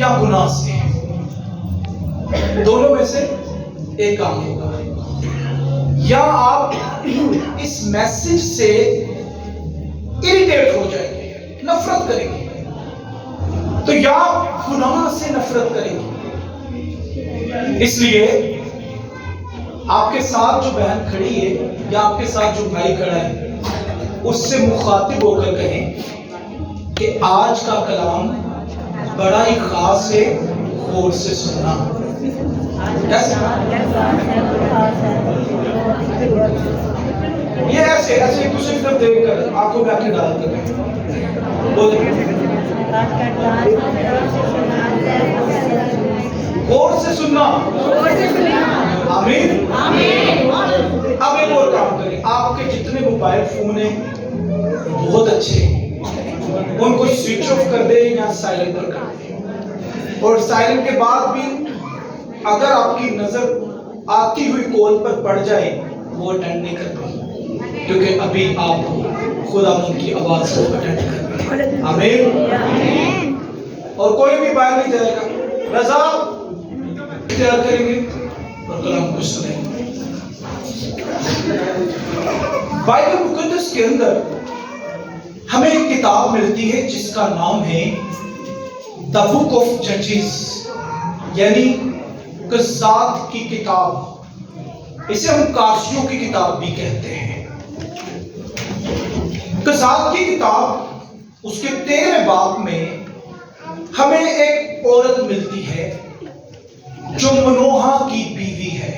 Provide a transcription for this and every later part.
یا گناہ سے، دونوں میں سے ایک کام ہوگا۔ یا آپ اس میسج سے اریٹیٹ ہو جائیں گے، نفرت کریں گے، تو یا گناہ سے نفرت کریں گے۔ اس لیے آپ کے ساتھ جو بہن کھڑی ہے یا آپ کے ساتھ جو بھائی کھڑا ہے، اس سے مخاطب ہو کر کہیں کہ آج کا کلام بڑا ہی خاص ہے، غور سے سننا۔ یہ ایسے ایک دوسرے کی طرف دیکھ کر آنکھوں میں آنکھیں ڈال کر غور سے سننا۔ آمین۔ اب ایک اور کام کریں، آپ کے جتنے موبائل فون ہیں بہت اچھے ہیں، ان کو سوئچ آف کر دیں یا سائلنٹ پر کر دیں، اور سائلنٹ کے بعد بھی اگر آپ کی نظر آتی ہوئی کال پر پڑ جائے وہ اٹینڈ نہیں کرتے، کیونکہ ابھی آپ خداوند کی آواز کو اٹینڈ کر رہے ہیں۔ آمین۔ اور کوئی بھی باہر نہیں جائے گا، رضا تیار کریں گے اور کلام کو سنیں گے۔ بائبل مقدس کے اندر ہمیں ایک کتاب ملتی ہے جس کا نام ہے دا بک آف ججز، یعنی قضات کی کتاب۔ اسے ہم قاضیوں کی کتاب بھی کہتے ہیں۔ قضات کی کتاب اس کے 13 باب میں ہمیں ایک عورت ملتی ہے جو منوحہ کی بیوی ہے،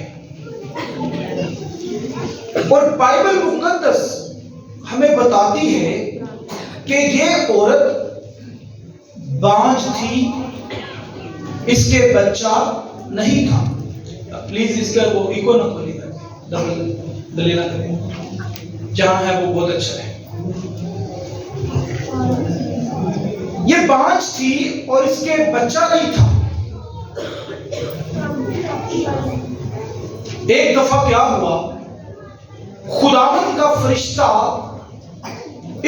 اور بائبل مقدس ہمیں بتاتی ہے کہ یہ عورت بانجھ تھی، اس کے بچہ نہیں تھا۔ پلیز اس کا وہ ایکو نہ کھولی، دلیل نہ کریں، جہاں ہے وہ بہت اچھا ہے۔ یہ بانجھ تھی اور اس کے بچہ نہیں تھا۔ ایک دفعہ کیا ہوا، خداوند کا فرشتہ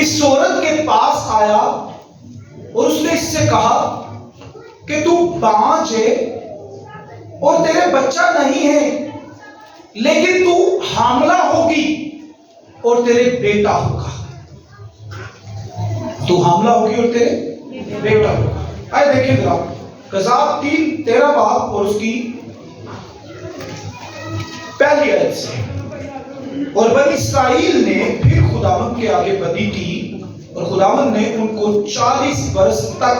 اس عورت کے پاس آیا اور اس نے اس سے کہا کہ تو بانجھ ہے اور تیرے بچہ نہیں ہے، لیکن تو حاملہ ہوگی اور تیرے بیٹا ہوگا۔ تو حاملہ ہوگی اور تیرے بیٹا ہوگا۔ آئے دیکھیں ذرا قضات 3:13 باب اور اس کی پہلی آیت سے۔ اور بنی اسرائیل نے پھر خداوند کے آگے بدی کی، اور خداوند نے ان کو 40 برس تک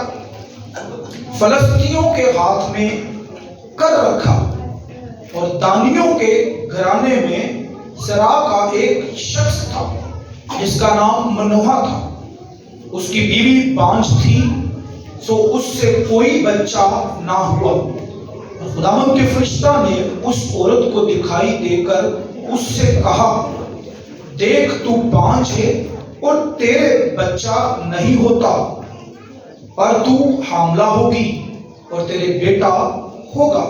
فلسطینیوں کے ہاتھ میں کر رکھا، اور دانیوں کے گھرانے میں سرا کا ایک شخص تھا جس کا نام منوحہ تھا، اس کی بیوی بانجھ تھی، سو اس سے کوئی بچہ نہ ہوا۔ اور خداوند کے فرشتہ نے اس عورت کو دکھائی دے کر اس سے کہا، دیکھ تو بانجھ ہے اور تیرے بچہ نہیں ہوتا، اور تو حاملہ ہوگی اور تیرے بیٹا ہوگا،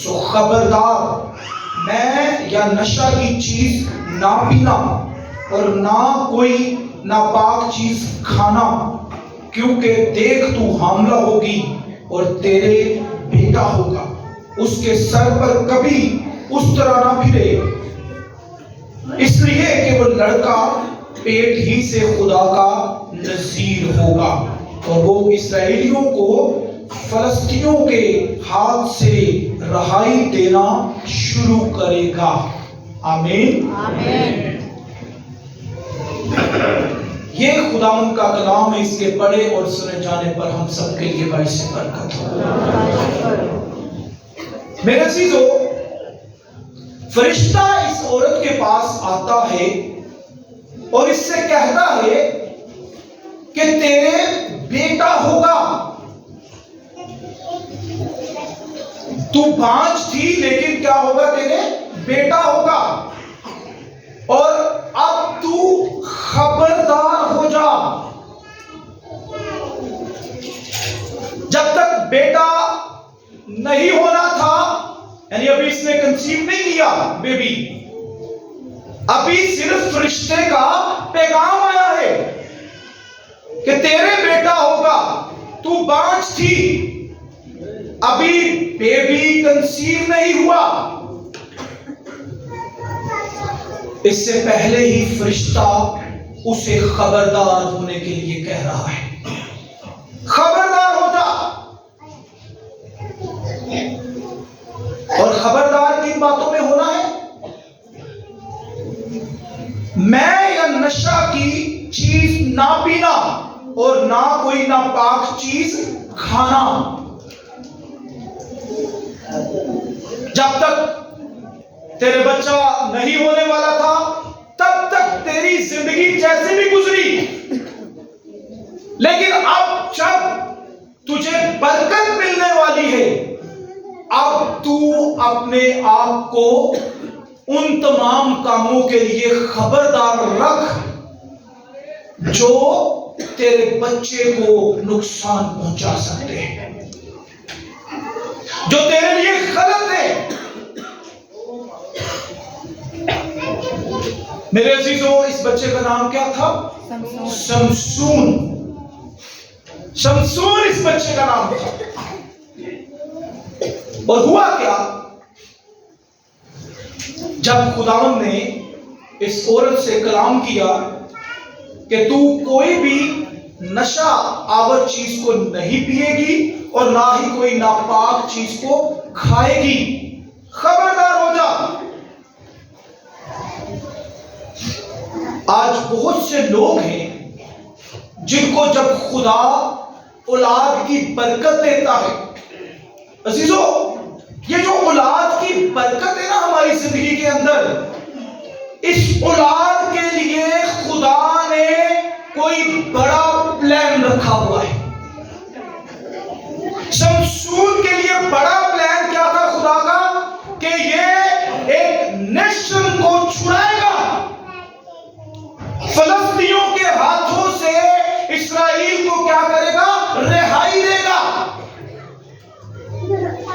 سو خبردار میں یا نشہ کی چیز نہ پینا اور نہ کوئی ناپاک چیز کھانا، کیونکہ دیکھ تو حاملہ ہوگی اور تیرے بیٹا ہوگا، اس کے سر پر کبھی اس طرح نہ پھرے، اس لیے کہ وہ لڑکا پیٹ ہی سے خدا کا نذیر ہوگا، اور وہ اسرائیلیوں کو فلسطینیوں کے ہاتھ سے رہائی دینا شروع کرے گا۔ آمین۔ یہ خداوند کا کلام ہے، اس کے پڑھے اور سنے جانے پر ہم سب کے لیے باعث برکت ہو۔ میرے عزیزو، فرشتہ اس عورت کے پاس آتا ہے اور اس سے کہتا ہے کہ تیرے بیٹا ہوگا۔ تو بانجھ تھی لیکن کیا ہوگا، تیرے بیٹا ہوگا، اور اب تو خبردار ہو جا، جب تک بیٹا نہیں ہونا تھا، یعنی ابھی اس نے کنسیو نہیں کیا بیبی، ابھی صرف فرشتے کا پیغام آیا ہے کہ تیرے بیٹا ہوگا، تو بانجھ تھی ابھی بیبی کنسیو نہیں ہوا، اس سے پہلے ہی فرشتہ اسے خبردار ہونے کے لیے کہہ رہا ہے، خبردار ہو جا۔ اور خبردار کن باتوں میں ہونا ہے؟ میں یا نشہ کی چیز نہ پینا اور نہ کوئی ناپاک چیز کھانا۔ جب تک تیرے بچہ نہیں ہونے والا تھا تب تک تیری زندگی جیسے بھی گزری، لیکن اب جب تجھے برکت ملنے والی ہے، اب تو اپنے آپ کو ان تمام کاموں کے لیے خبردار رکھ جو تیرے بچے کو نقصان پہنچا سکتے ہیں، جو تیرے لیے غلط ہے۔ میرے عزیزوں، اس بچے کا نام کیا تھا؟ شمشون۔ شمشون اس بچے کا نام تھا۔ اور ہوا کیا؟ جب خداوند نے اس عورت سے کلام کیا کہ تو کوئی بھی نشہ آور چیز کو نہیں پیے گی اور نہ ہی کوئی ناپاک چیز کو کھائے گی، خبردار ہو جا۔ آج بہت سے لوگ ہیں جن کو جب خدا اولاد کی برکت دیتا ہے، عزیزو یہ جو اولاد کی برکت ہے نا ہماری زندگی کے اندر، اس اولاد کے لیے خدا نے کوئی بڑا پلان رکھا ہوا ہے۔ شمشون کے لیے بڑا پلان کیا تھا خدا کا؟ کہ یہ ایک نیشن کو چھڑائے گا، فلسطینیوں کے ہاتھوں سے اسرائیل کو کیا کرے گا؟ رہائی دے گا۔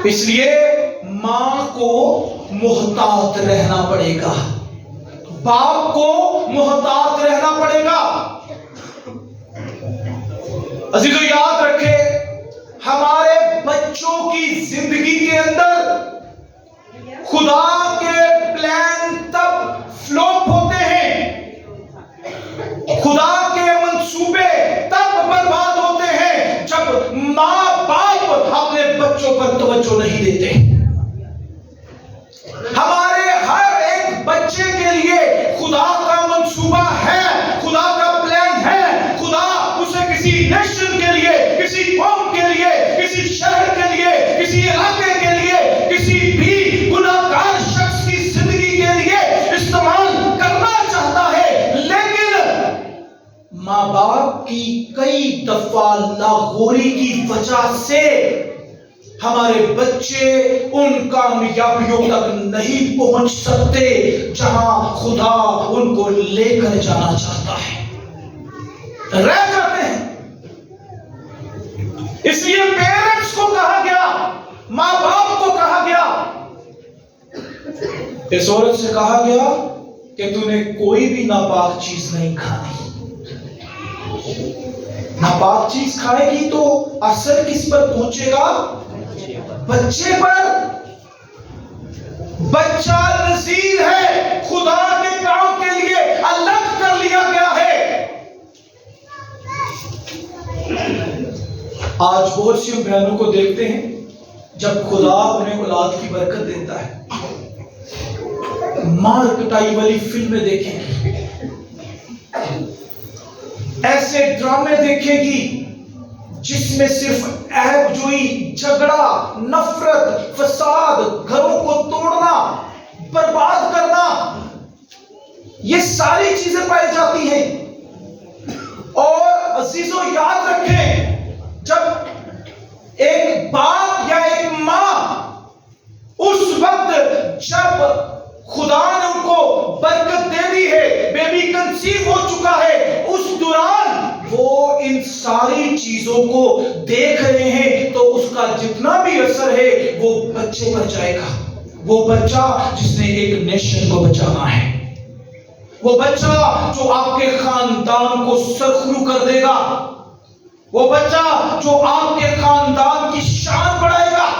اس لیے ماں کو محتاط رہنا پڑے گا، باپ کو محتاط رہنا پڑے گا۔ عزیزو یاد رکھے، ہمارے بچوں کی زندگی کے اندر خدا کے پلان تب فلوپ ہوتے ہیں، خدا کے منصوبے تب برباد ہوتے ہیں جب ماں باپ اپنے بچوں پر توجہ نہیں دیتے۔ ہمارے ہر ایک بچے کے لیے خدا کا منصوبہ ہے، خدا کا پلان ہے۔ خدا اسے کسی نیشن کے لیے، کسی قوم کے لیے، کسی شہر کے لیے، کسی علاقے کے لیے، کسی بھی گناہگار شخص کی زندگی کے لیے استعمال کرنا چاہتا ہے، لیکن ماں باپ کی کئی دفعہ لاغوری کی وجہ سے ہمارے بچے ان کامیابیوں تک نہیں پہنچ سکتے جہاں خدا ان کو لے کر جانا چاہتا ہے، رہ جاتے ہیں۔ اس لیے پیرنٹس کو کہا گیا، ماں باپ کو کہا گیا، اس عورت سے کہا گیا کہ تو نے کوئی بھی ناپاک چیز نہیں کھانی۔ ناپاک چیز کھائے گی تو اثر کس پر پہنچے گا؟ بچے پر۔ بچہ نذیر ہے، خدا کے کام کے لیے الگ کر لیا گیا ہے۔ آج بہت سی بہنوں کو دیکھتے ہیں جب خدا انہیں اولاد کی برکت دیتا ہے، مار کٹائی والی فلمیں دیکھیں گی، ایسے ڈرامے دیکھے گی جس میں صرف عیب جوئی، جھگڑا، نفرت، فساد، گھروں کو توڑنا، برباد کرنا، یہ ساری چیزیں پائی جاتی ہیں۔ اور عزیزو یاد رکھیں، جب ایک باپ یا ایک ماں اس وقت جب خدا نے ان کو برکت دے دی ہے، بیبی کنسیو ہو چکا ہے، اس دوران وہ ان ساری چیزوں کو دیکھ رہے ہیں تو اس کا جتنا بھی اثر ہے وہ بچے پر جائے گا۔ وہ بچہ جس نے ایک نیشن کو بچانا ہے، وہ بچہ جو آپ کے خاندان کو سرخرو کر دے گا، وہ بچہ جو آپ کے خاندان کی شان بڑھائے گا۔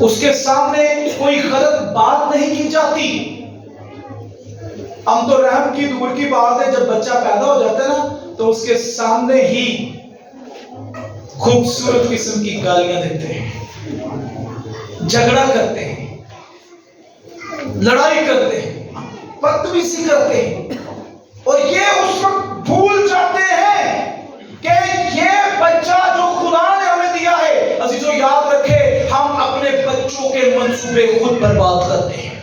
اس کے سامنے کوئی غلط بات نہیں کی جاتی. ہم تو رحم کی دور کی بات ہے، جب بچہ پیدا ہو جاتا ہے نا تو اس کے سامنے ہی خوبصورت قسم کی گالیاں دیتے ہیں، جھگڑا کرتے ہیں، لڑائی کرتے ہیں، بدتمیزی کرتے ہیں، اور یہ اس وقت بھول جاتے ہیں کہ یہ بچہ جو خدا نے ہمیں دیا ہے. عزیزو یاد رکھے، ہم اپنے بچوں کے منصوبے خود برباد کرتے ہیں،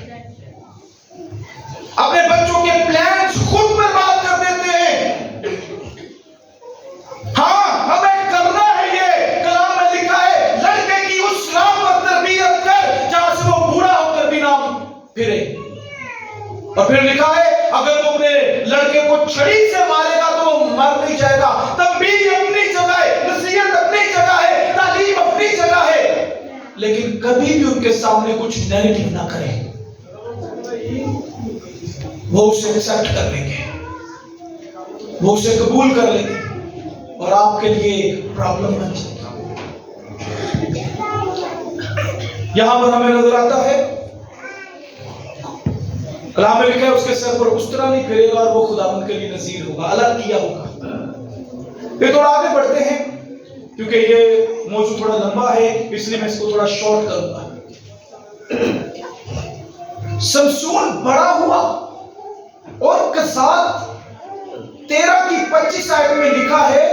اپنے بچوں کے پلانز خود برباد کر دیتے ہیں. ہاں، ہمیں کرنا ہے یہ. کلام میں لکھا ہے لڑکے کی اس راہ پر تربیت کر جہاں سے وہ بوڑھا ہو کر بھی نہ پھرے. اور پھر لکھا ہے اگر تو اپنے لڑکے کو چھڑی سے مارے گا تو وہ مر نہیں جائے گا. تنبیہ اپنی جگہ ہے، نصیحت اپنی جگہ ہے، تعلیم اپنی جگہ ہے، لیکن کبھی بھی ان کے سامنے کچھ نیگیٹو نہ کریں. وہ اسے ایکسپٹ کر لیں گے، وہ اسے قبول کر لیں گے، اور آپ کے لیے پرابلم بن جائے گی. یہاں پر ہمیں نظر آتا ہے کلام میں لکھا ہے اس کے سر پر اس طرح نہیں پھیرے گا اور وہ خداوند کے لیے نذیر ہوگا، الگ کیا ہوگا. پھر تھوڑا آگے بڑھتے ہیں کیونکہ یہ موضوع تھوڑا لمبا ہے، اس لیے میں اس کو تھوڑا شارٹ کروں گا. سمسون بڑا ہوا اور قصات 13 کی 25 آیت میں لکھا ہے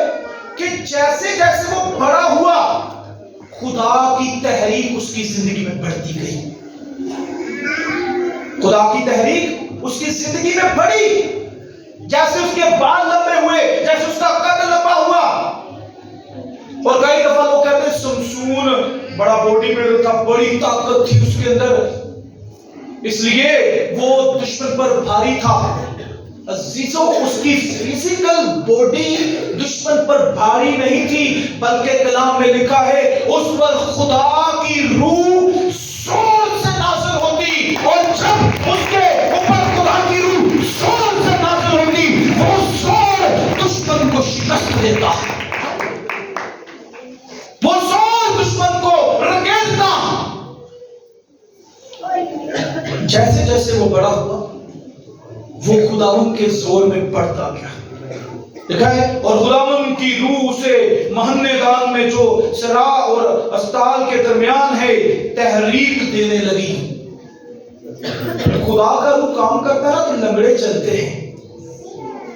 کہ جیسے جیسے وہ بڑا ہوا خدا کی تحریک اس کی زندگی میں بڑھتی گئی. خدا کی تحریک اس کی زندگی میں بڑھی، جیسے اس کے بال لمبے ہوئے، جیسے اس کا قد لمبا ہوا. اور کئی دفعہ لوگ کہتے ہیں سمسون بڑا باڈی بلڈر تھا، بڑی طاقت تھی اس کے اندر، اس لیے وہ دشمن پر بھاری تھا. عزیزوں، اس کی فزیکل باڈی دشمن پر بھاری نہیں تھی، بلکہ کلام میں لکھا ہے اس پر خدا کی روح زور سے نازل ہوتی، اور جب اس کے اوپر خدا کی روح زور سے نازل ہوتی وہ زور دشمن کو شکست دیتا، وہ زور دشمن کو رگڑتا. جیسے جیسے وہ بڑا ہوا وہ خداوند کے زور میں بڑھتا گیا. لکھا ہے اور خداوند کی روح اسے مہنے دان میں جو سرا اور استال کے درمیان ہے تحریک دینے لگی. خدا کا روح کام کرتا ہے تو لنگڑے چلتے ہیں،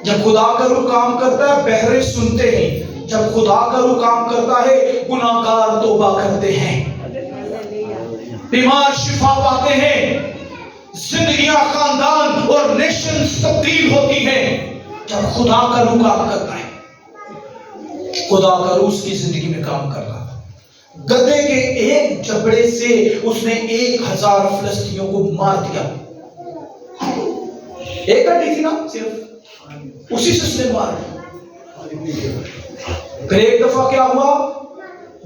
جب خدا کا روح کام کرتا ہے بہرے سنتے ہیں، جب خدا کا روح کام کرتا ہے گناہگار توبہ کرتے ہیں، بیمار شفا پاتے ہیں، زندگیاں خاندان اور نیشن تبدیل ہوتی ہیں جب خدا کا روح کام کرتا ہے. خدا کا روح اس کی زندگی میں کام کر رہا تھا. گدھے کے ایک جبڑے سے اس نے 1000 فلسطینیوں کو مار دیا. ایک ہڈی تھی نا صرف، اسی سے اس نے مار دیا. پھر ایک دفعہ کیا ہوا،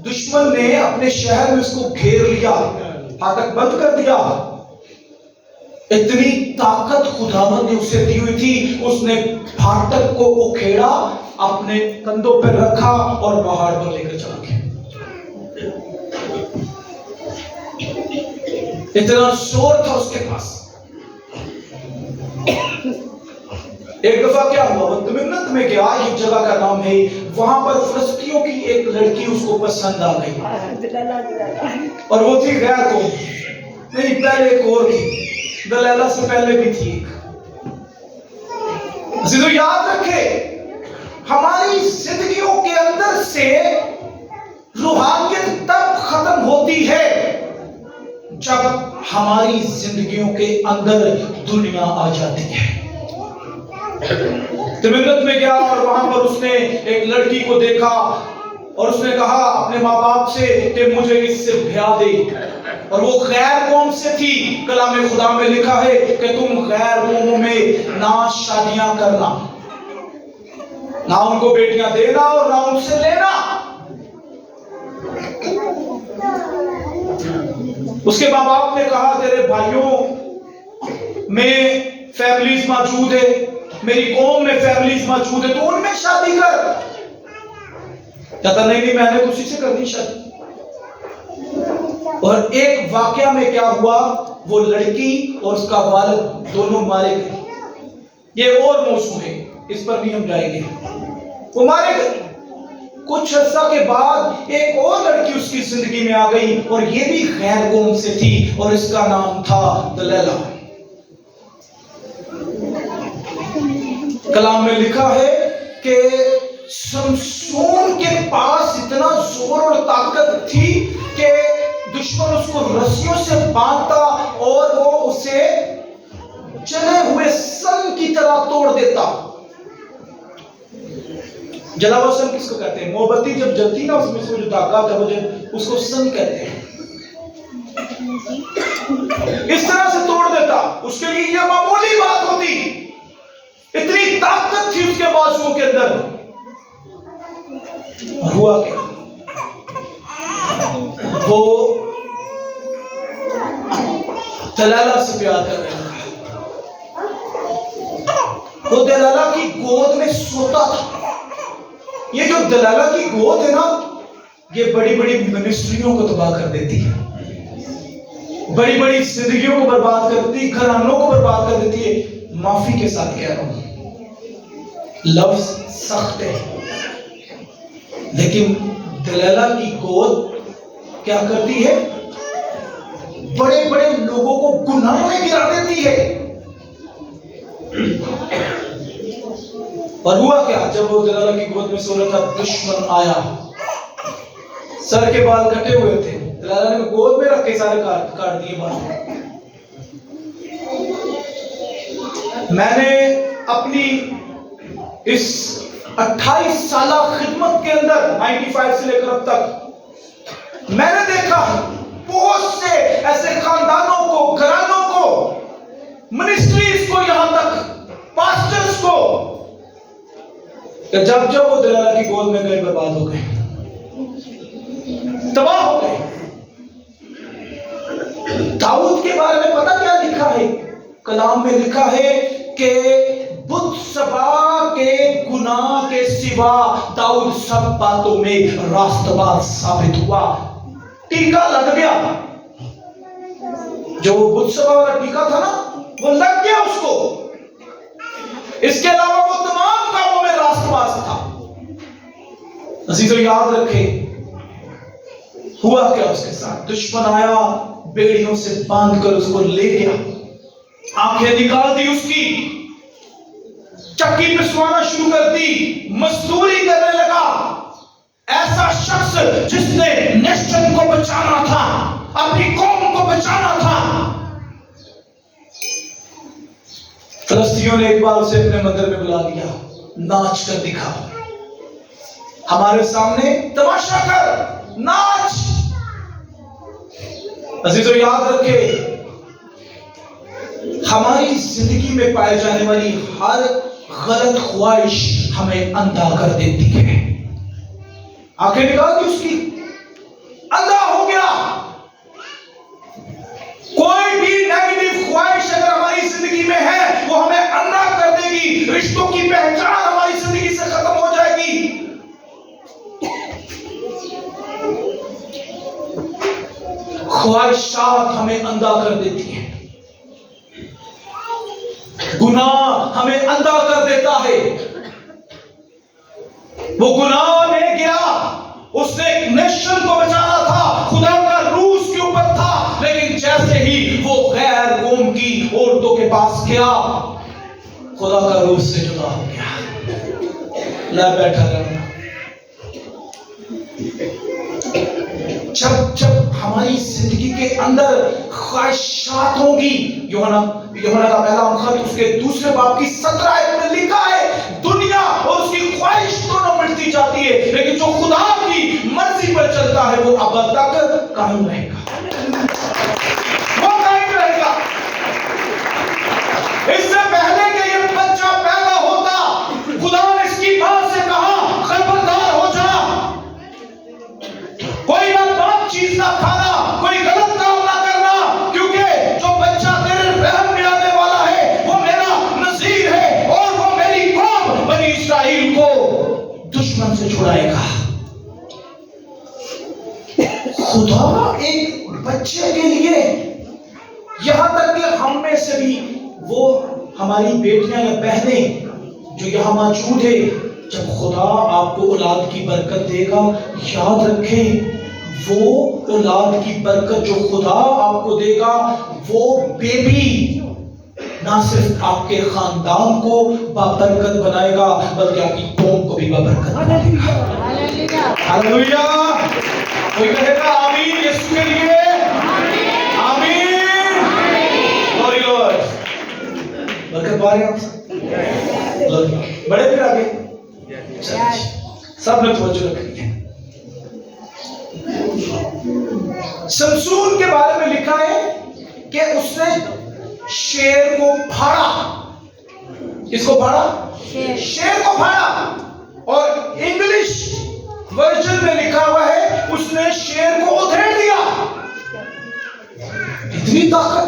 دشمن نے اپنے شہر میں اس کو گھیر لیا، پھاٹک بند کر دیا. اتنی طاقت خداوند نے اسے دی ہوئی تھی، اس نے پھاٹک کو اکھیڑا، اپنے کندھوں پر رکھا اور پہاڑ پر لے کر چلا گیا. اتنا زور تھا اس کے پاس. ایک دفعہ کیا ہوا، وہ تمنت میں گیا، ایک جگہ کا نام ہے، وہاں پر فلسطینیوں کی ایک لڑکی اس کو پسند آ گئی، اور وہ تھی غیر قوم. نہیں، پہلے ایک اور تھی، دلیلہ سے پہلے بھی تھی ایک. عزیزو یاد رکھے، ہماری زندگیوں کے اندر سے روحانیت تب ختم ہوتی ہے جب ہماری زندگیوں کے اندر دنیا آ جاتی ہے. تمنت میں گیا اور وہاں پر اس نے ایک لڑکی کو دیکھا اور اس نے کہا اپنے ماں باپ سے کہ مجھے اس سے بیاہ دے. اور وہ غیر قوم سے تھی. کلام خدا میں لکھا ہے کہ تم غیر قوموں میں نہ شادیاں کرنا، نہ ان کو بیٹیاں دینا اور نہ ان سے لینا. اس کے ماں باپ نے کہا تیرے بھائیوں میں فیملیز موجود ہے، میری قوم میں فیملیز موجود ہے، تو ان میں شادی کر. کہتا نہیں، میں نے اسی سے کرنی شادی. اور ایک واقعہ میں کیا ہوا، وہ لڑکی اور اس کا والد دونوں مارے گئے. یہ اور موضوع ہے، اس پر بھی ہم جائیں گے. وہ مارے گئے. کچھ عرصہ کے بعد ایک اور لڑکی اس کی زندگی میں آ گئی اور یہ بھی غیر قوم سے تھی اور اس کا نام تھا دلیلہ. کلام میں لکھا ہے کہ سمسون کے پاس اتنا زور اور طاقت تھی کہ دشمن اس کو رسیوں سے باندھتا اور وہ اسے جلے ہوئے سن کی طرح توڑ دیتا. جلا ہوا سن کس کو کہتے ہیں؟ موم بتی جب جلتی نا، اس میں سے جو طاقت ہے وہ اس کو سن کہتے ہیں. اس طرح سے توڑ دیتا. اس کے لیے یہ معمولی بات ہوتی، اتنی طاقت تھی اس کے بازوؤں کے اندر. ہوا کیا؟ وہ دلالہ سے پیار کر رہا تھا. وہ دلالہ کی گود میں سوتا تھا. یہ جو دلالہ کی گود ہے نا، یہ بڑی بڑی منسٹریوں کو تباہ کر دیتی ہے، بڑی بڑی زندگیوں کو برباد کر دیتی ہے، گھرانوں کو برباد کر دیتی ہے. معافی کے ساتھ کہہ رہا ہوں، لفظ سخت ہے، لیکن دلالہ کی گود کیا کرتی ہے؟ بڑے بڑے لوگوں کو گناہوں میں گرا دیتی ہے. اور ہوا کیا؟ جب وہ دلالہ کی گود میں سو رہا تھا، دشمن آیا. سر کے بال کٹے ہوئے تھے، دلالہ نے گود میں رکھ کے سارے کاٹ دیے بال. میں نے اپنی اس 28 سالہ خدمت کے اندر 95 سے لے کر اب تک میں نے دیکھا بہت سے ایسے خاندانوں کو، گھرانوں کو، منسٹریز کو، یہاں تک پاسٹرز کو، کہ جب وہ دلالہ کی گود میں گئے برباد ہو گئے، تباہ ہو گئے. داؤد کے بارے میں پتہ کیا لکھا ہے؟ کلام میں لکھا ہے کہ بت سبا کے گناہ کے سوا داؤد سب باتوں میں راست باز ثابت ہوا. ٹیکا لگ گیا، جو بت سبا والا ٹیکا تھا نا، وہ لگ گیا اس کو. اس کے علاوہ وہ تمام کاموں میں راست باز تھا. عزیزو یاد رکھے، ہوا کیا اس کے ساتھ؟ دشمن آیا، بیڑیوں سے باندھ کر اس کو لے گیا، آنکھیں نکال دی اس کی، چکی پسوانا شروع کر دی، مزدوری کرنے لگا. ایسا شخص جس نے نیشن کو بچانا تھا، اپنی قوم کو بچانا تھا. فلسطینیوں نے ایک بار اسے اپنے مندر میں بلا لیا، ناچ کر دکھا، ہمارے سامنے تماشا کر، ناچ. عزیزو یاد رکھے، ہماری زندگی میں پائے جانے والی ہر غلط خواہش ہمیں اندھا کر دیتی ہے. آنکھیں نکال دی اس کی، اندھا ہو گیا. کوئی بھی نیگیٹو خواہش اگر ہماری زندگی میں ہے، وہ ہمیں اندھا کر دے گی. رشتوں کی پہچان ہماری زندگی سے ختم ہو جائے گی. خواہشات ہمیں اندھا کر دیتی ہیں، گناہ ہمیں اندھا کر دیتا ہے. وہ گناہ میں گیا، اس نے ایک نیشن کو بچانا تھا، خدا کا روح اس کے اوپر تھا، لیکن جیسے ہی وہ غیر قوم کی عورتوں کے پاس گیا، خدا کا روح سے جدا ہو گیا. لے بیٹھا رہنا. جب ہماری زندگی کے اندر خواہشات ہوں گی، یوحنا کا پہلا خط اس کے 2 باب کی 17 آیت میں لکھا ہے، دنیا اور اس کی خواہش دونوں مٹتی جاتی ہے، لیکن جو خدا کی مرضی پر چلتا ہے وہ ابد تک قائم رہے گا. وہ قائم رہے گا. اس سے پہلے کہ یہ بچہ پیدا ہوتا، خدا نے اس کی ماں سے کہا، خبردار ہو جا، کوئی ناپاک چیز نہ کھانا، کوئی غلط کام نہ کرنا، کیونکہ جو بچہ تیرے رحم میں آنے والا ہے وہ میرا نذیر ہے، اور وہ میری قوم بنی اسرائیل کو دشمن سے چھڑائے گا. خدا ایک بچے کے لیے، یہاں تک کہ ہم میں سے بھی وہ ہماری بیٹیاں یا بہنیں جو یہاں موجود ہے، جب خدا آپ کو اولاد کی برکت دے گا، یاد رکھیں وہ اولاد کی برکت جو خدا آپ کو دے گا، وہ بیبی نہ صرف آپ کے خاندان کو بابرکت بنائے گا بلکہ آپ کی قوم کو بھی بابرکت بنائے گا۔ ہاللویا! کوئی کہے گا آمین یسوع کے لیے؟ آمین! Glory lord! برکت پا رہے ہیں آپ؟ بڑے پھر آگے سب نے توجہ رکھنی ہے۔ سمسون کے بارے میں لکھا ہے کہ اس نے شیر کو پھاڑا۔ کس کو پھاڑا؟ شیر کو پھاڑا۔ اور انگلش ورژن میں لکھا ہوا ہے اس نے شیر کو ادھیڑ دیا۔ اتنی طاقت۔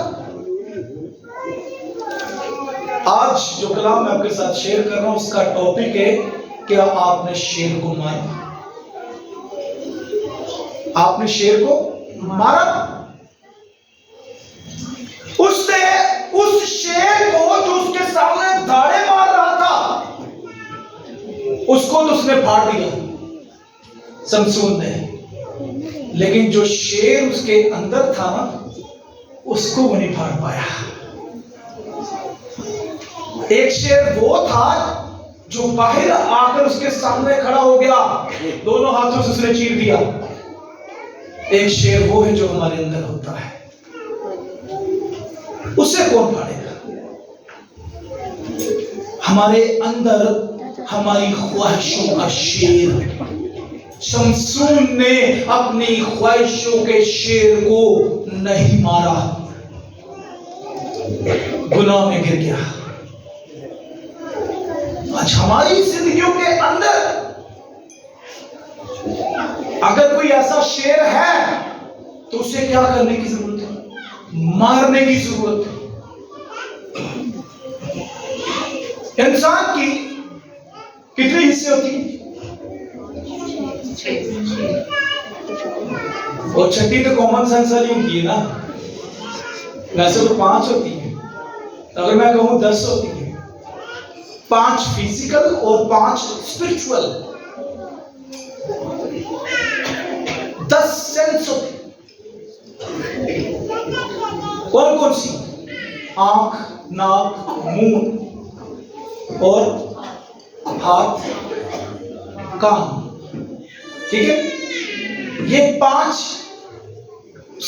آج جو کلام میں آپ کے ساتھ شیئر کر رہا ہوں اس کا ٹاپک ہے کہ آپ نے شیر کو مارا۔ آپ نے شیر کو مارا۔ اس نے اس شیر کو جو اس کے سامنے دھاڑے مار رہا تھا، اس کو تو اس نے پھاڑ دیا سمسون نے، لیکن جو شیر اس کے اندر تھا نا اس کو وہ نہیں پھاڑ پایا۔ ایک شیر وہ تھا جو باہر آ کر اس کے سامنے کھڑا ہو گیا، دونوں ہاتھوں سے اس نے چیر دیا۔ ایک شیر وہ ہے جو ہمارے اندر ہوتا ہے، اسے کون پھاڑے گا؟ ہمارے اندر ہماری خواہشوں کا شیر۔ شمسون نے اپنی خواہشوں کے شیر کو نہیں مارا، گناہ میں گر گیا۔ آج ہماری زندگیوں کے اندر اگر کوئی ایسا شیر ہے تو اسے کیا کرنے کی ضرورت ہے؟ مارنے کی ضرورت ہے۔ انسان کی کتنی حصے ہوتی ہیں؟ اور چھٹی تو کامن سینس والی ہوتی ہے نا، ویسے تو 5 ہوتی ہیں، اگر میں کہوں 10 ہوتی ہیں، 5 فزیکل اور 5 اسپرچول، 10 سینس ہوتی۔ کون کون سی؟ آنکھ، ناک، منہ اور ہاتھ، کان، ٹھیک ہے؟ یہ 5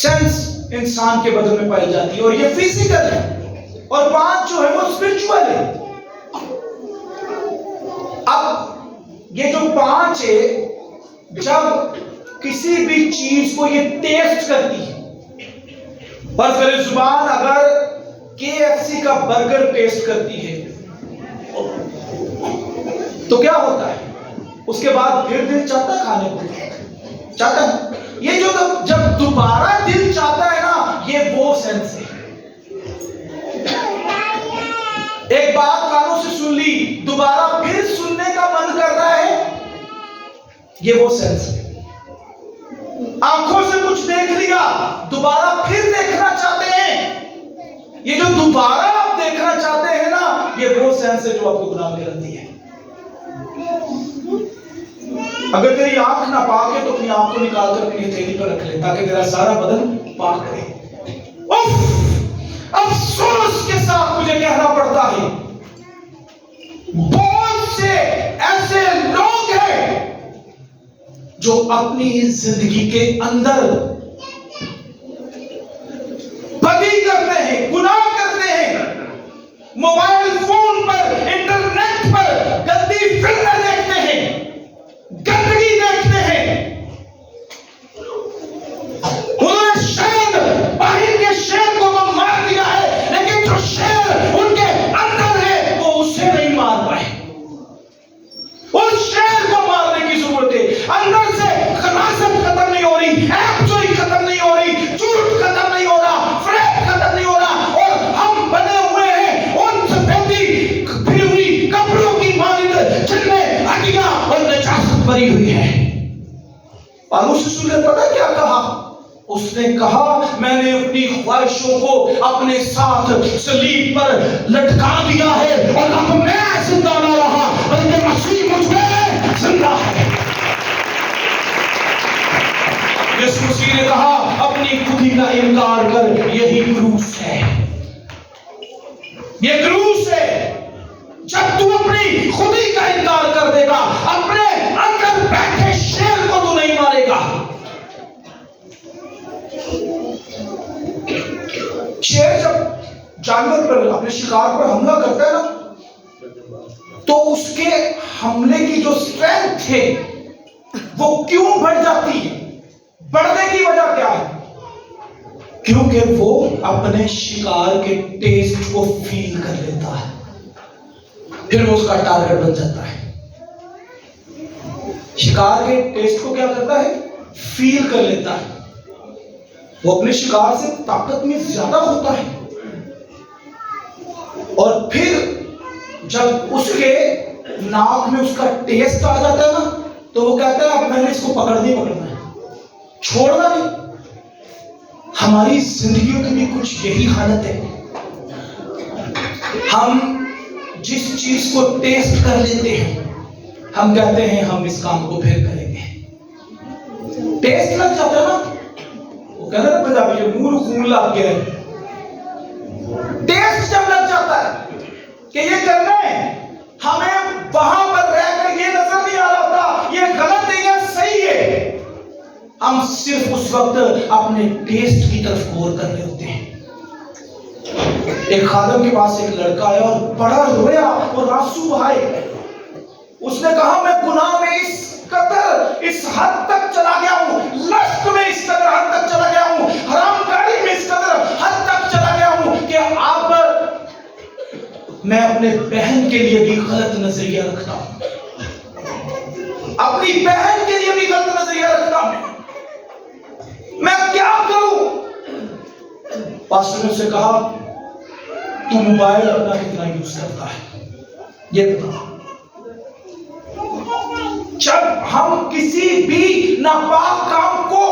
سینس انسان کے بدن میں پائی جاتی ہے اور یہ فزیکل ہے، اور 5 جو ہے وہ اسپرچول ہے۔ اب یہ جو 5 ہے، جب کسی بھی چیز کو یہ ٹیسٹ کرتی ہے، فرض کریں زبان اگر KFC کا برگر ٹیسٹ کرتی ہے تو کیا ہوتا ہے؟ اس کے بعد پھر دل چاہتا ہے کھانے کو، چاہتا ہے۔ یہ جو جب دوبارہ دل چاہتا ہے نا، یہ وہ سینس ہے۔ ایک بات کانوں سے سن لی، دوبارہ پھر سننے کا من کر رہا ہے، یہ وہ سینس ہے۔ آنکھوں سے کچھ دیکھ لیا، دوبارہ پھر دیکھنا چاہتے ہیں، یہ جو دوبارہ آپ دیکھنا چاہتے ہیں نا، یہ وہ سینس ہے جو آپ کو گناہ میں رہتی ہے۔ اگر تیری آنکھ نہ پاک ہے تو اپنی آنکھ کو نکال کر اپنی ہتھیلی پر رکھ لے تاکہ تیرا سارا بدن پاک رہے۔ افسوس کے ساتھ مجھے کہنا پڑتا ہے، بہت سے ایسے لوگ ہیں جو اپنی زندگی کے اندر بدی کرتے ہیں، گناہ کرتے ہیں، موبائل فون پر، انٹرنیٹ پر گندی فلمیں دیکھتے ہیں، گندگی دیکھتے ہیں۔ انہوں نے شاید باہر کے شیر کو وہ مار دیا ہے، لیکن جو شیر ان کے اندر ہے وہ اسے نہیں مار پائے۔ اس شیر کو مارنے کی ضرورت ہے۔ اندر سے خناست ختم نہیں ہو رہی، عیب چوری ختم نہیں ہو رہی، جھوٹ ختم نہیں ہو رہا، فریب ختم نہیں ہو رہا، اور ہم بنے ہوئے ہیں ان سفیدی پھری ہوئی کپڑوں کی مانند جن میں ہڈیاں اور نجاست بھری ہوئی ہے۔ پالوس رسول نے پتہ کیا کہا؟ اس نے کہا میں نے اپنی خواہشوں کو اپنے ساتھ صلیب پر لٹکا دیا ہے اور اب میں زندہ نہ رہا بلکہ مسیح مجھ میں زندہ ہے۔ یسوع مسیح نے کہا اپنی خودی کا انکار کر، یہی کروس ہے، یہ کروس ہے۔ جب تو اپنی خودی کا انکار کر دے گا، اپنے اندر بیٹھے شیر کو تو نہیں مارے گا۔ شیر جب جانور پر اپنے شکار پر حملہ کرتا ہے نا، تو اس کے حملے کی جو اسٹرینتھ ہے وہ کیوں بڑھ جاتی ہے؟ بڑھنے کی وجہ کیا ہے؟ کیونکہ وہ اپنے شکار کے ٹیسٹ کو فیل کر لیتا ہے، پھر وہ اس کا ٹارگٹ بن جاتا ہے۔ شکار کے ٹیسٹ کو کیا کرتا ہے؟ فیل کر لیتا ہے۔ وہ اپنے شکار سے طاقت میں زیادہ ہوتا ہے، اور پھر جب اس کے ناک میں اس کا ٹیسٹ آ جاتا ہے نا، تو وہ کہتا ہے اب میں نے اس کو پکڑنا ہے، چھوڑنا نہیں۔ ہماری زندگیوں کی بھی کچھ یہی حالت ہے۔ ہم جس چیز کو ٹیسٹ کر لیتے ہیں، ہم کہتے ہیں ہم اس کام کو پھر کریں گے۔ ٹیسٹ لگ جاتا ہے نا، وہ کہنا نا پنجابی جو منہ خون لگ گیا ہے، ٹیسٹ جب لگ جاتا ہے کہ یہ کرنا ہے، ہمیں وہاں پر رہ کر یہ نظر نہیں آ رہا ہوتا یہ غلط ہے یا صحیح ہے، ہم صرف اس وقت اپنے ٹیسٹ کی طرف غور کر رہے ہوتے ہیں۔ ایک خادم کے پاس ایک لڑکا آیا اور بڑا رویا اور آنسو بہائے۔ اس نے کہا میں گناہ میں اس حد تک چلا گیا ہوں، لشت میں اس قدر حد تک چلا گیا ہوں، حرام کاری میں اس قدر حد تک چلا گیا ہوں کہ اب میں اپنے بہن کے لیے بھی غلط نظریہ رکھتا ہوں، اپنی بہن کے لیے بھی غلط نظریہ رکھتا ہوں، میں کیا کروں؟ پاسٹر نے اسے کہا تو موبائل اپنا کتنا یوز کرتا ہے یہ بتا۔ جب ہم کسی بھی ناپاک کام کو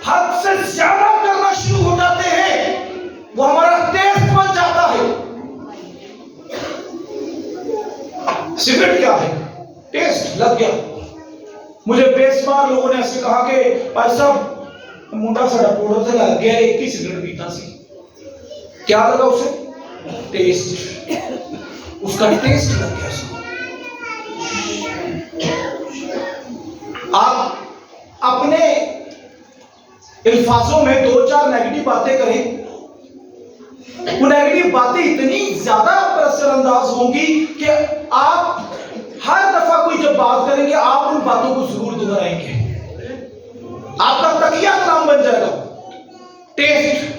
حد سے زیادہ کرنا شروع ہو جاتے ہیں، وہ ہمارا ٹیسٹ بن جاتا ہے۔ سگریٹ کیا ہے؟ ٹیسٹ لگ گیا۔ مجھے بے شمار لوگوں نے ایسے کہا کہ بھائی صاحب منڈا ساڑا پوڑا سے لگ گیا، ایک ہی سگریٹ پیتا سی، کیا لگا اسے؟ ٹیسٹ، اس کا ٹیسٹ لگ گیا اس کو۔ آپ اپنے الفاظوں میں دو چار نیگیٹو باتیں کریں، وہ نیگیٹو باتیں اتنی زیادہ پر اثر انداز ہوں گی کہ آپ ہر دفعہ کوئی جب بات کریں گے آپ ان باتوں کو ضرور دہرائیں گے، آپ کا تکیہ کلام بن جائے گا۔ ٹیسٹ،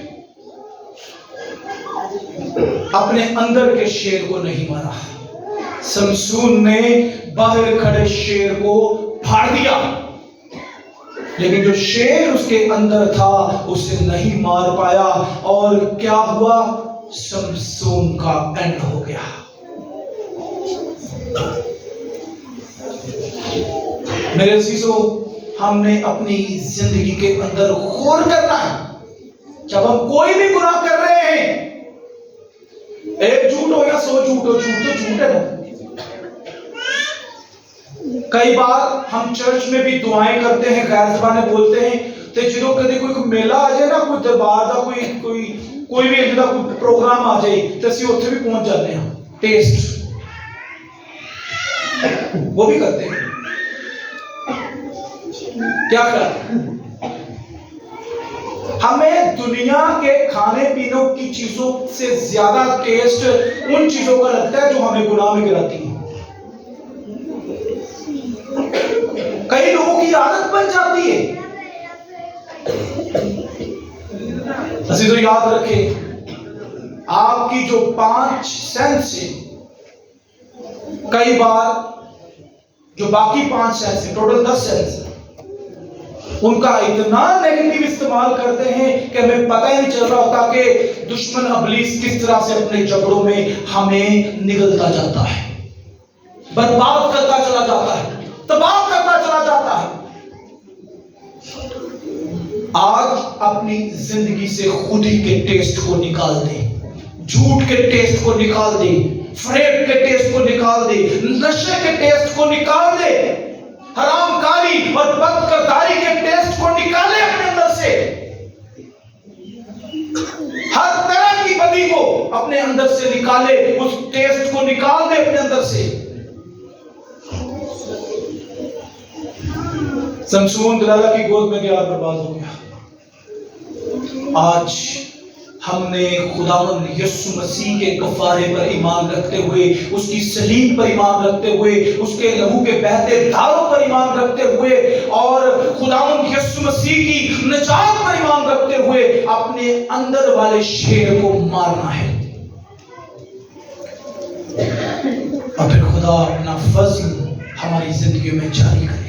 اپنے اندر کے شیر کو نہیں مارا۔ سمسون نے باہر کھڑے شیر کو پھاڑ دیا، لیکن جو شیر اس کے اندر تھا اسے نہیں مار پایا، اور کیا ہوا؟ سمسون کا اینڈ ہو گیا۔ میرے عزیزو، ہم نے اپنی زندگی کے اندر غور کرنا ہے۔ جب ہم کوئی بھی گناہ کر رہے ہیں، ایک جھوٹ ہو یا 100 جھوٹ ہو، جھوٹ تو جھوٹ ہے نا۔ کئی بار ہم چرچ میں بھی دعائیں کرتے ہیں، غیر زبانیں بولتے ہیں، تو جدوں کدی کوئی میلہ آ جائے نا، کوئی دربار دا کوئی بھی جدا کوئی پروگرام آ جائے تو اسی اتنے بھی پہنچ جاتے ہیں۔ ٹیسٹ وہ بھی کرتے ہیں، کیا کرتے ہیں؟ ہمیں دنیا کے کھانے پینوں کی چیزوں سے زیادہ ٹیسٹ ان چیزوں کا لگتا ہے جو ہمیں گناہ میں گراتی ہیں۔ کئی لوگوں کی عادت بن جاتی ہے۔ عزیزو یاد رکھیں، آپ کی جو 5 سینس ہیں، کئی بار جو باقی 5 سینس ہیں، ٹوٹل 10 سینس ہیں، ان کا اتنا نیگیٹو استعمال کرتے ہیں کہ ہمیں پتہ ہی نہیں چل رہا ہوتا کہ دشمن ابلیس کس طرح سے اپنے جبڑوں میں ہمیں نگلتا جاتا ہے، برباد کرتا چلا جاتا ہے، تباہ کرتا چلا جاتا ہے۔ آج اپنی زندگی سے خودی کے ٹیسٹ کو نکال دے، جھوٹ کے ٹیسٹ کو نکال دے، فریب کے ٹیسٹ کو نکال دے، نشے کے ٹیسٹ کو نکال دے، حرام کاری اور بد کرداری کے ٹیسٹ کو نکالے اپنے اندر سے، ہر طرح کی بدی کو اپنے اندر سے نکالے، اس ٹیسٹ کو نکال دے اپنے اندر سے۔ سمسون دلالہ کی گود میں گیا، برباد ہو گیا۔ آج ہم نے خداوند یسوع مسیح کے کفارے پر ایمان رکھتے ہوئے، اس کی صلیب پر ایمان رکھتے ہوئے، اس کے لہو کے بہتے دھاروں پر ایمان رکھتے ہوئے، اور خداوند یسوع مسیح کی نجات پر ایمان رکھتے ہوئے اپنے اندر والے شیر کو مارنا ہے، اور پھر خدا اپنا فضل ہماری زندگیوں میں جاری کرے گا۔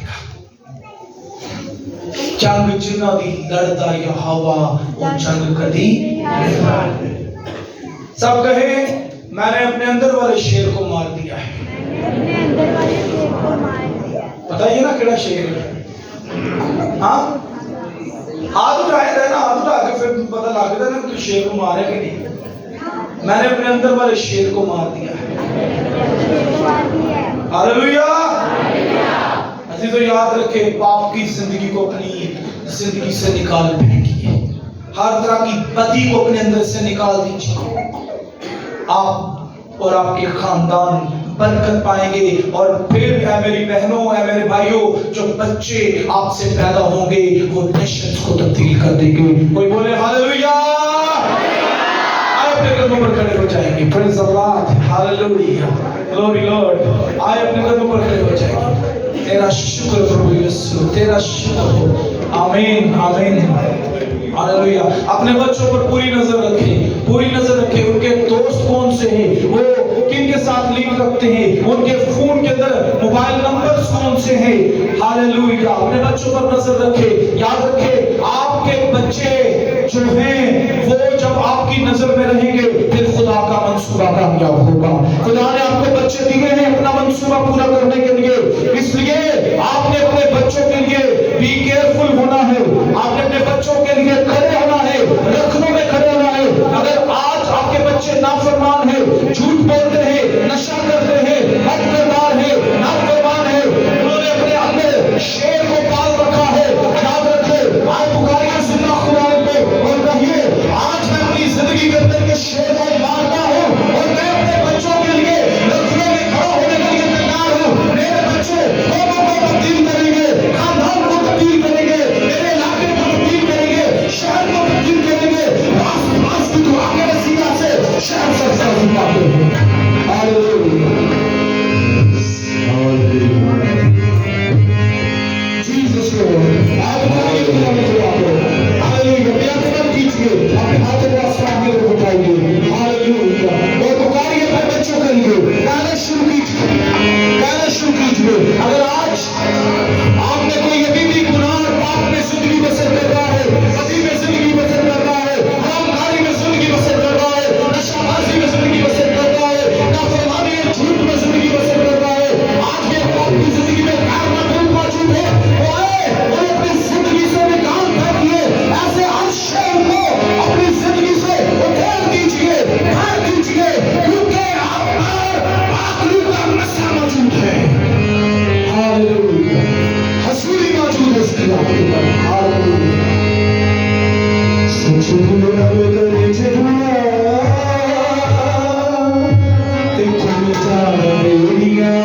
جنگ جنہ دی لڑتا یا ہوا، وہ جنگ کدی سب کہیں میں نے اپنے اندر والے شیر کو مار دیا ہے۔ بتائیے نا کیڑا شیر ہے؟ ہاں ہاتھ اٹھائے تھے نا، ہاتھ اٹھا کے پھر پتہ لگ گیا نا کہ شیر کو مارے کہ نہیں۔ میں نے اپنے اندر والے شیر کو مار دیا ہے۔ ہاللیلویا۔ عزیزو یاد رکھے، پاپ کی زندگی کو اپنی زندگی سے نکال پھینکیے، ہر طرح کی بدی کو اپنے اندر سے نکال دیجیے، آپ اور آپ کے خاندان برکت پائیں گے، اور پھر اے میری بہنوں، اے میرے بھائیوں، جو بچے آپ سے پیدا ہوں گے وہ نیشنز کو تبدیل کر دیں گے۔ کوئی بولے ہاللیلویا۔ آئے اپنے قدموں پر کھڑے ہو جائیں گے۔ پریز اللہ، ہاللیلویا، گلوری لارڈ۔ آئے اپنے قدموں پر کھڑے ہو جائیں گے۔ تیرا شکر پربھو یسوع، تیرا شکر ہو۔ آمین آمین ہاللیلویا۔ اپنے بچوں پر پوری نظر رکھیں، پوری نظر رکھیں، ان کے دوست کون سے ہیں، وہ کن کے ساتھ لنک رکھتے ہیں، ان کے فون کے اندر موبائل نمبرز کون سے ہیں۔ ہاللیلویا۔ اپنے بچوں پر نظر رکھیں۔ یاد رکھیں، آپ کے بچے جو ہیں وہ جب آپ کی نظر میں رہیں گے پھر خدا کا منصوبہ کامیاب ہوگا۔ خدا نے آپ کو بچے دیے ہیں اپنا منصوبہ پورا کرنے کے لیے، اس لیے آپ نے اپنے بچوں کے لیے بی کیئرفل ہونا ہے، آپ نے اپنے بچوں کے لیے کھڑے ہونا ہے، رکھنوں میں کھڑے ہونا ہے۔ اگر آج آپ کے بچے نافرمان ہیں، جھوٹ بولتے ہیں، نشہ کرتے ہیں، بد کردار ہیں، نافرمان ہیں، انہوں نے اپنے اندر شیر کو پال رکھا ہے، یاد رکھے، آج پکاریے زندہ خدا کو اور کہیے، آج میں اپنی زندگی کے اندر کے شیر کو مارتا ہوں، اور میں اپنے بچوں کے لیے رکھنوں میں کھڑا ہونے کے لیے تیار ہوں۔ میرے بچے قوموں کو تبدیل کریں گے، خاندان کو تبدیل کریں گے، میرے علاقے کو تبدیل کریں گے، شہر کو تبدیل کریں گے۔ آس کی دعا کے وسیلہ سے شہر سے سازی پاتے ہیں۔ ہاللیلویا، ہاللیلویا، جیسس کو آپ بتائیے خدا کی دعا کو۔ ہاللیلویا، بیعت کیجیے، اپنے ہاتھوں کو آسمان کی طرف اٹھائیے۔ ہاللیلویا، اور پکاریے اپنے بچوں کے لیے، کہنا شروع کیجیے، کہنا شروع کیجیے۔ اگر آج آپ نے کوئی ابھی بھی گناہ اور پاپ میں زندگی بسر کر رہا ہے، بدی میں زندگی بسر کر رہا ہے، حرام کاری میں زندگی بسر کر رہا ہے، نشہ بازی میں زندگی بسر کر رہا ہے، نافرمانی اور جھوٹ میں زندگی بسر کر رہا ہے، آج بھی آپ کی زندگی میں خیر مقبول موجود ہے، وہ آئے اور اپنی زندگی سے نکال پھینکیے، ایسے ہر شر کو اپنی زندگی سے اتار دیجیے، پھاڑ دیجیے، کیونکہ آپ پر پاکلو کا مسئلہ موجود ہے۔ ہاللیلویا، حضوری موجود ہے اس کی آپ کے پر۔ ہاللیلویا، سچ دنیا میں کرے جدویا، دیکھو مٹا میریا،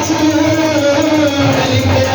چھوڑ کے